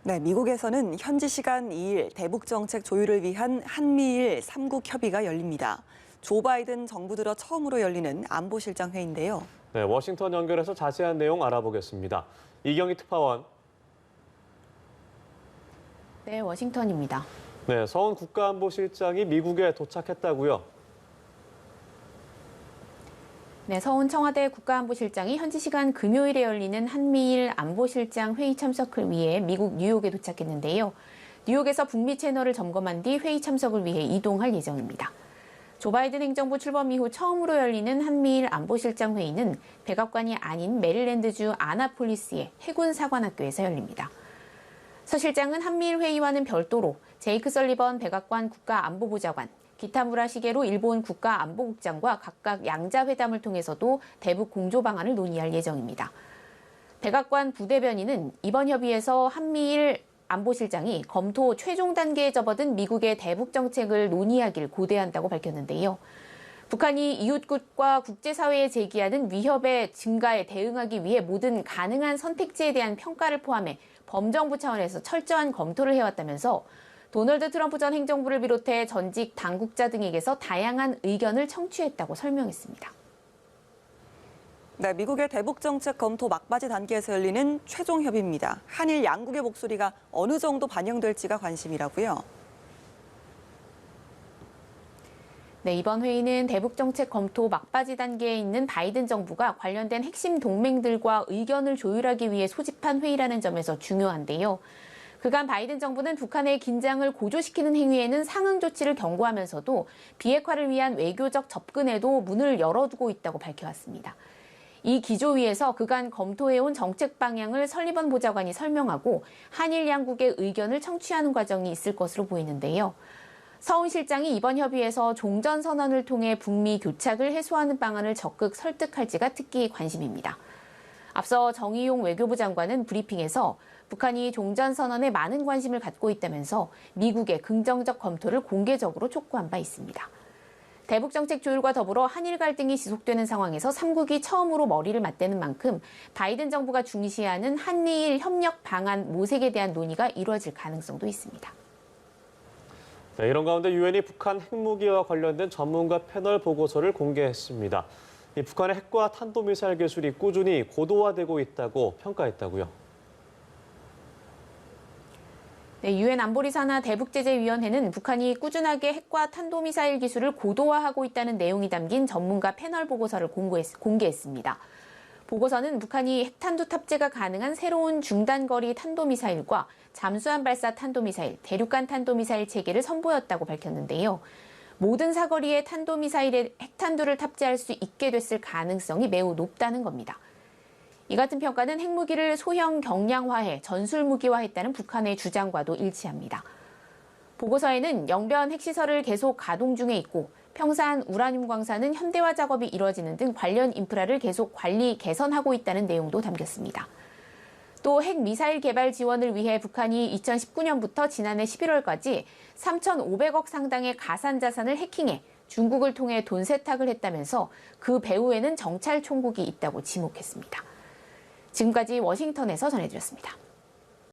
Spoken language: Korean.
네, 미국에서는 현지 시간 2일 대북 정책 조율을 위한 한미일 3국 협의가 열립니다. 조 바이든 정부 들어 처음으로 열리는 안보실장 회의인데요. 네, 워싱턴 연결해서 자세한 내용 알아보겠습니다. 이경희 특파원. 네, 워싱턴입니다. 네, 서훈 국가안보실장이 미국에 도착했다고요? 네, 서훈 청와대 국가안보실장이 현지 시간 금요일에 열리는 한미일 안보실장 회의 참석을 위해 미국 뉴욕에 도착했는데요. 뉴욕에서 북미 채널을 점검한 뒤 회의 참석을 위해 이동할 예정입니다. 조 바이든 행정부 출범 이후 처음으로 열리는 한미일 안보실장 회의는 백악관이 아닌 메릴랜드주 아나폴리스의 해군 사관학교에서 열립니다. 서 실장은 한미일 회의와는 별도로 제이크 설리번 백악관 국가안보보좌관, 기타 무라시게로 일본 국가안보국장과 각각 양자회담을 통해서도 대북 공조 방안을 논의할 예정입니다. 백악관 부대변인은 이번 협의에서 한미일 안보실장이 검토 최종 단계에 접어든 미국의 대북 정책을 논의하길 고대한다고 밝혔는데요. 북한이 이웃국과 국제사회에 제기하는 위협의 증가에 대응하기 위해 모든 가능한 선택지에 대한 평가를 포함해 범정부 차원에서 철저한 검토를 해왔다면서 도널드 트럼프 전 행정부를 비롯해 전직 당국자 등에게서 다양한 의견을 청취했다고 설명했습니다. 네, 미국의 대북 정책 검토 막바지 단계에서 열리는 최종 협의입니다. 한일 양국의 목소리가 어느 정도 반영될지가 관심이라고요. 네, 이번 회의는 대북 정책 검토 막바지 단계에 있는 바이든 정부가 관련된 핵심 동맹들과 의견을 조율하기 위해 소집한 회의라는 점에서 중요한데요. 그간 바이든 정부는 북한의 긴장을 고조시키는 행위에는 상응 조치를 경고하면서도 비핵화를 위한 외교적 접근에도 문을 열어두고 있다고 밝혀왔습니다. 이 기조 위에서 그간 검토해온 정책 방향을 설리번 보좌관이 설명하고 한일 양국의 의견을 청취하는 과정이 있을 것으로 보이는데요. 서훈 실장이 이번 협의에서 종전선언을 통해 북미 교착을 해소하는 방안을 적극 설득할지가 특히 관심입니다. 앞서 정의용 외교부 장관은 브리핑에서 북한이 종전선언에 많은 관심을 갖고 있다면서 미국의 긍정적 검토를 공개적으로 촉구한 바 있습니다. 대북 정책 조율과 더불어 한일 갈등이 지속되는 상황에서 3국이 처음으로 머리를 맞대는 만큼 바이든 정부가 중시하는 한미일 협력 방안 모색에 대한 논의가 이루어질 가능성도 있습니다. 네, 이런 가운데 유엔이 북한 핵무기와 관련된 전문가 패널 보고서를 공개했습니다. 북한의 핵과 탄도미사일 기술이 꾸준히 고도화되고 있다고 평가했다고요. 네, 유엔 안보리 산하 대북제재위원회는 북한이 꾸준하게 핵과 탄도미사일 기술을 고도화하고 있다는 내용이 담긴 전문가 패널 보고서를 공개했습니다. 보고서는 북한이 핵탄두 탑재가 가능한 새로운 중단거리 탄도미사일과 잠수함 발사 탄도미사일, 대륙간 탄도미사일 체계를 선보였다고 밝혔는데요. 모든 사거리의 탄도미사일에 핵탄두를 탑재할 수 있게 됐을 가능성이 매우 높다는 겁니다. 이 같은 평가는 핵무기를 소형 경량화해 전술무기화했다는 북한의 주장과도 일치합니다. 보고서에는 영변 핵시설을 계속 가동 중에 있고 평산 우라늄 광산은 현대화 작업이 이루어지는 등 관련 인프라를 계속 관리 개선하고 있다는 내용도 담겼습니다. 또 핵미사일 개발 지원을 위해 북한이 2019년부터 지난해 11월까지 3,500억 상당의 가산자산을 해킹해 중국을 통해 돈 세탁을 했다면서 그 배후에는 정찰 총국이 있다고 지목했습니다. 지금까지 워싱턴에서 전해드렸습니다.